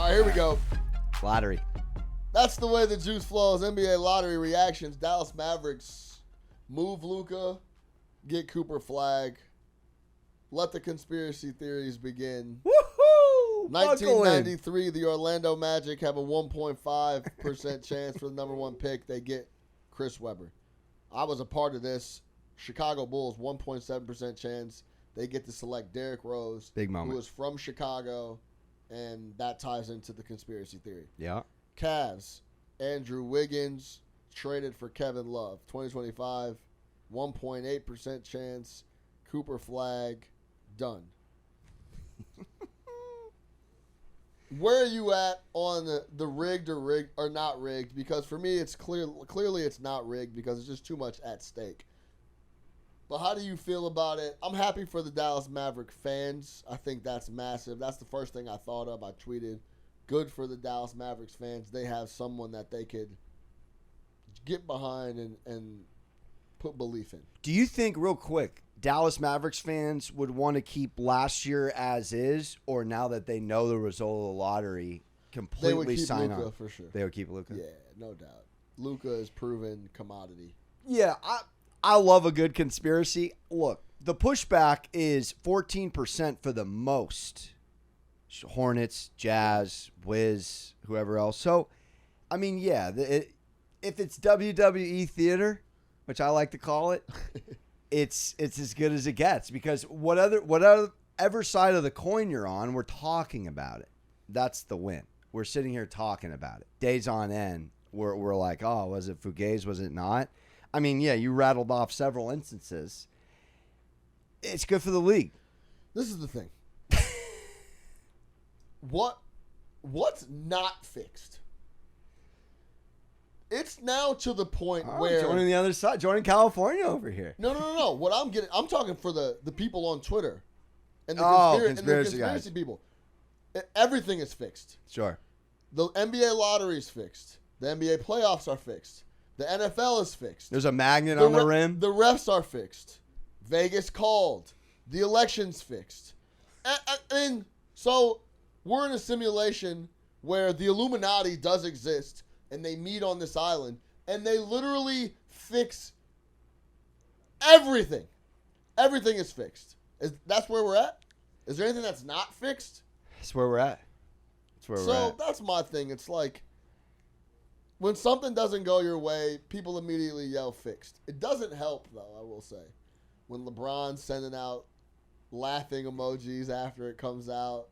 right, here we go. Lottery. That's the way the juice flows. NBA lottery reactions. Dallas Mavericks move Luka, get Cooper Flagg. Let the conspiracy theories begin. Woohoo! 1993, the Orlando Magic have a 1.5% chance for the number one pick. They get Chris Webber. I was a part of this. Chicago Bulls, 1.7% chance. They get to select Derrick Rose, Big moment. who is from Chicago, and that ties into the conspiracy theory. Yeah. Cavs, Andrew Wiggins, traded for Kevin Love. 2025, 1.8% chance. Cooper Flagg, done. Where are you at on the rigged or not rigged? Because for me, it's clearly it's not rigged because it's just too much at stake. But how do you feel about it? I'm happy for the Dallas Maverick fans. I think that's massive. That's the first thing I thought of. I tweeted, good for the Dallas Mavericks fans. They have someone that they could get behind and put belief in. Do you think, real quick, Dallas Mavericks fans would want to keep last year as is, or now that they know the result of the lottery, completely They would keep sign Luka on? for sure. They would keep Luka? Yeah, no doubt. Luka is proven commodity. Yeah, I love a good conspiracy. Look, the pushback is 14% for the most. Hornets, Jazz, Wiz, whoever else. So, I mean, yeah, if it's WWE theater, which I like to call it, it's as good as it gets because whatever side of the coin you're on, we're talking about it. That's the win. We're sitting here talking about it. Days on end, we're like, oh, was it Fugazi? Was it not? I mean, yeah, you rattled off several instances. It's good for the league. This is the thing. What's not fixed? It's now to the point where joining the other side, joining California over here. No. What I'm talking for the people on Twitter and the conspiracy people. Everything is fixed. Sure. The NBA lottery is fixed. The NBA playoffs are fixed. The NFL is fixed. There's a magnet on the rim. The refs are fixed. Vegas called. The election's fixed. And so we're in a simulation where the Illuminati does exist and they meet on this island and they literally fix everything. Everything is fixed. That's where we're at? Is there anything that's not fixed? That's where we're at. So that's my thing. It's like when something doesn't go your way, people immediately yell fixed. It doesn't help, though, I will say. When LeBron's sending out laughing emojis after it comes out,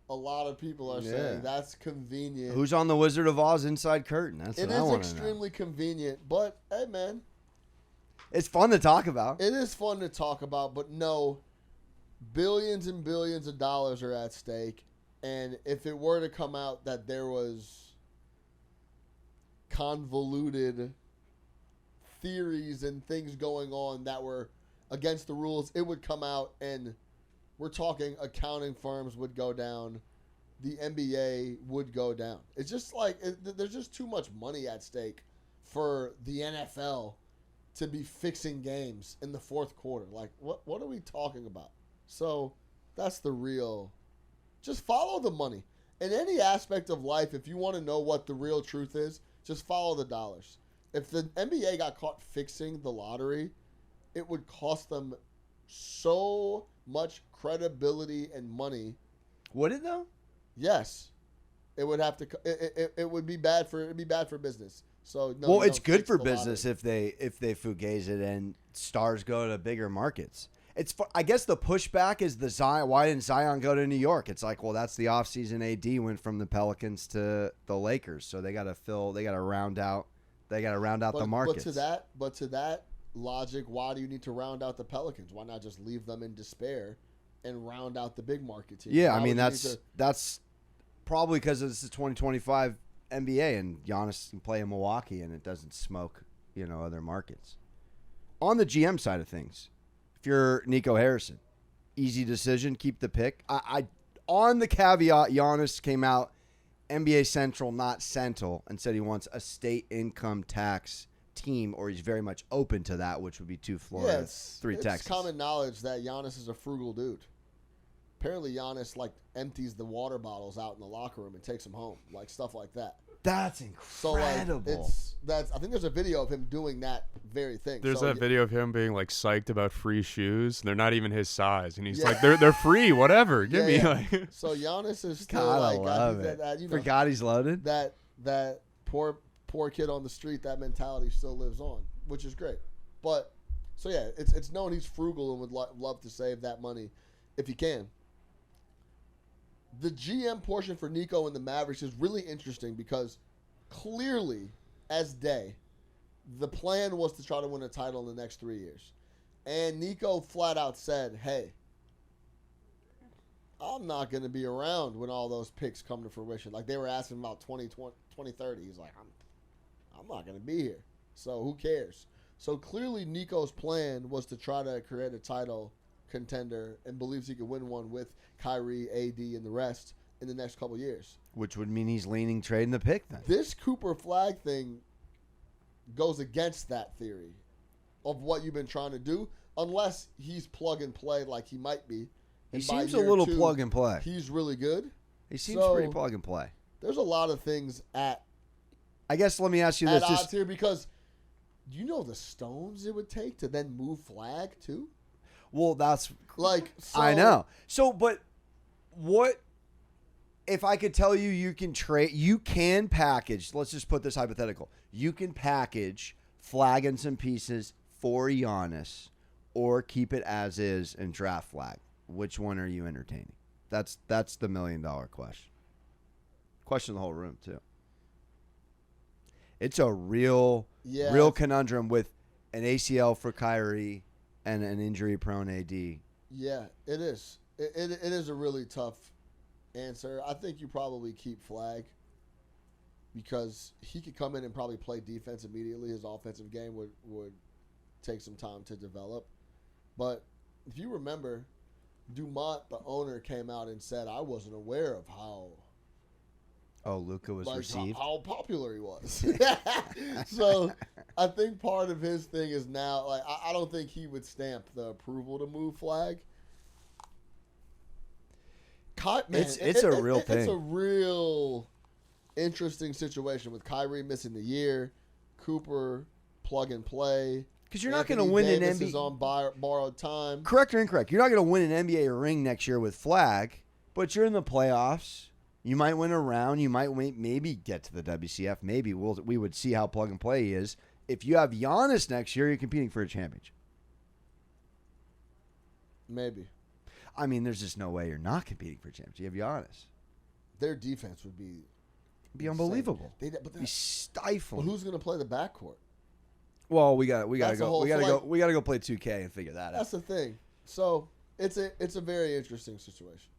a lot of people are saying that's convenient. Who's on the Wizard of Oz inside curtain? That's what I want to know. It is extremely convenient, but, hey, man. It's fun to talk about. It is fun to talk about, but no, billions and billions of dollars are at stake. And if it were to come out that there was convoluted theories and things going on that were against the rules, it would come out and we're talking accounting firms would go down. The NBA would go down. It's just like there's just too much money at stake for the NFL to be fixing games in the fourth quarter. Like, what are we talking about? So that's the real. Just follow the money. In any aspect of life, if you want to know what the real truth is, just follow the dollars. If the NBA got caught fixing the lottery, it would cost them so much credibility and money. Would it though? Yes, it would have to. It would be bad for. It'd be bad for business. So no. Well, it's good for business if they fugazi it and stars go to bigger markets. I guess the pushback is the Zion. Why didn't Zion go to New York? It's like, well, that's the offseason. AD went from the Pelicans to the Lakers, so they got to round out the markets. But to that logic, why do you need to round out the Pelicans? Why not just leave them in despair and round out the big market teams? Yeah, I mean that's probably because this is 2025 NBA and Giannis can play in Milwaukee and it doesn't smoke, other markets. On the GM side of things. If you're Nico Harrison, easy decision, keep the pick. I on the caveat, Giannis came out, NBA Central, not Central, and said he wants a state income tax team, or he's very much open to that, which would be 2 Florida, 3 Texas. It's common knowledge that Giannis is a frugal dude. apparently Giannis like empties the water bottles out in the locker room and takes them home, like stuff like that. That's incredible. So I think there's a video of him doing that very thing. There's so, that video of him being like psyched about free shoes. They're not even his size, and he's like, "They're free, whatever. Give me." Like. So Giannis is still God, like, I love it. Forgot he's loaded. That poor kid on the street. That mentality still lives on, which is great. But so yeah, it's known he's frugal and would love to save that money if he can. The GM portion for Nico and the Mavericks is really interesting because clearly, as day, the plan was to try to win a title in the next 3 years. And Nico flat out said, hey, I'm not going to be around when all those picks come to fruition. Like they were asking about 2030. He's like, I'm not going to be here. So who cares? So clearly Nico's plan was to try to create a title contender and believes he could win one with Kyrie, AD, and the rest in the next couple years. Which would mean he's leaning trading the pick then. This Cooper Flagg thing goes against that theory of what you've been trying to do, unless he's plug and play like he might be. He seems a little plug and play. He's really good. He seems pretty plug and play. There's a lot of things at I guess let me ask you this. Odds here because do you know the stones it would take to then move Flagg too? Well, that's like I know. So, but what if I could tell you you can package, let's just put this hypothetical. You can package Flagg in some pieces for Giannis or keep it as is and draft Flagg. Which one are you entertaining? That's the $1 million question. Question of the whole room too. It's a real conundrum with an ACL for Kyrie and an injury-prone AD. Yeah, it is. It is a really tough answer. I think you probably keep Flagg because he could come in and probably play defense immediately. His offensive game would take some time to develop. But if you remember, Dumont, the owner, came out and said, I wasn't aware of how Luka was received. How popular he was. So I think part of his thing is now, like, I don't think he would stamp the approval to move Flagg. It's a real thing. It's a real interesting situation with Kyrie missing the year, Cooper plug and play. Because you're not going to win Davis an NBA. Is on borrowed time. Correct or incorrect? You're not going to win an NBA ring next year with Flagg, but you're in the playoffs. You might win a round. You might maybe get to the WCF. Maybe we would see how plug and play he is. If you have Giannis next year, you're competing for a championship. Maybe. I mean, there's just no way you're not competing for a championship. You have Giannis. Their defense would be unbelievable. But be stifling. Well, who's going to play the backcourt? Well, we got to go. We got to go play 2K and figure that out. That's the thing. So it's a very interesting situation.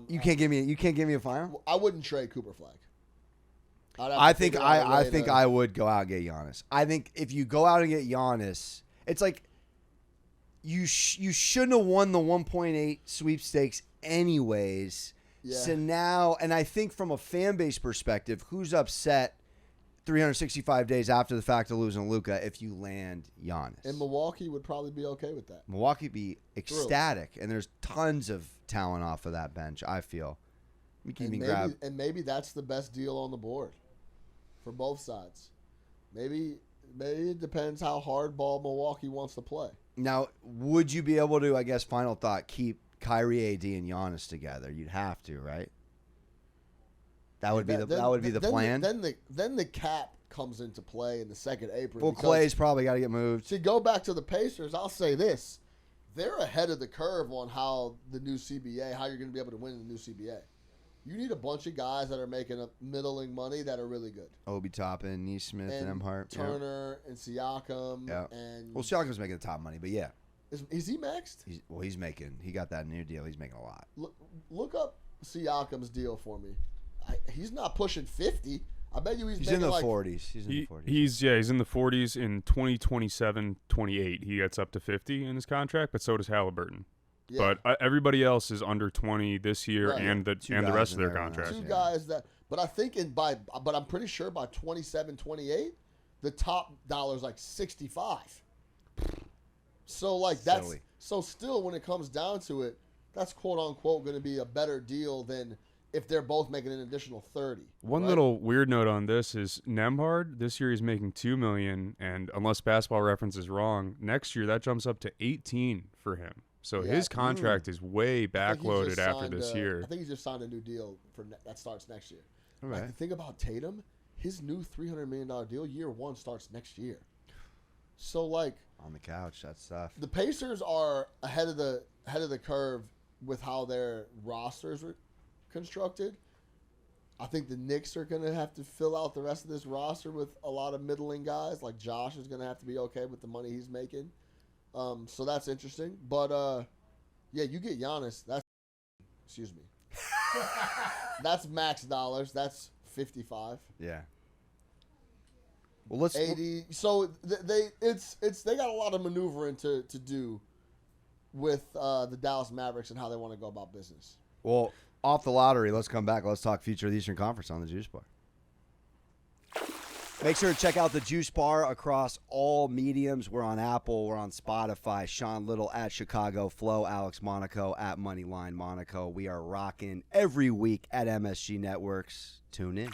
You can't give me a final. I wouldn't trade Cooper Flagg. I think I would go out and get Giannis. I think if you go out and get Giannis, it's like you shouldn't have won the 1.8 sweepstakes anyways. Yeah. So now, and I think from a fan base perspective, who's upset 365 days after the fact of losing Luka if you land Giannis? And Milwaukee would probably be okay with that. Milwaukee would be ecstatic, and there's tons of talent off of that bench, I feel. And maybe that's the best deal on the board for both sides. Maybe it depends how hardball Milwaukee wants to play. Now, would you be able to, I guess, final thought, keep Kyrie, AD, and Giannis together? You'd have to, right? That would be the plan. Then the cap comes into play in the second apron. Well, Clay's probably got to get moved. To go back to the Pacers, I'll say this. They're ahead of the curve on how you're going to be able to win in the new CBA. You need a bunch of guys that are making a middling money that are really good. Obi Toppin, Neesmith, and Emhart. Turner and Siakam. Yeah. And well, Siakam's making the top money, but yeah. Is he maxed? He got that new deal. He's making a lot. Look up Siakam's deal for me. He's not pushing 50. I bet you he's in the 40s. He's in the 40s. He's in the 40s. In 2027, 28, he gets up to 50 in his contract, but so does Halliburton. Yeah. But everybody else is under 20 this year, right, and the rest of their contracts. Two guys that, but I think but I'm pretty sure by 27, 28, the top dollar is like 65. So like that's silly. So still when it comes down to it, that's quote unquote going to be a better deal than if they're both making an additional 30. One little weird note on this is Nembhard this year he's making $2 million, and unless Basketball Reference is wrong, next year that jumps up to 18 for him. So his contract is way backloaded after this year. I think he just signed a new deal that starts next year. Right. Like, the thing about Tatum, his new $300 million deal, year one starts next year. So like on the couch, that's tough. The Pacers are ahead of the curve with how their rosters are constructed. I think the Knicks are going to have to fill out the rest of this roster with a lot of middling guys. Like Josh is going to have to be okay with the money he's making. So that's interesting. But, yeah, you get Giannis. Excuse me. That's max dollars. That's 55. Yeah. Well, let's 80. So they got a lot of maneuvering to do with the Dallas Mavericks and how they want to go about business. Well, off the lottery, let's come back. Let's talk future of the Eastern Conference on the Juice Bar. Make sure to check out the Juice Bar across all mediums. We're on Apple. We're on Spotify. Sean Little at Chicago Flow. Alex Monaco at Moneyline Monaco. We are rocking every week at MSG Networks. Tune in.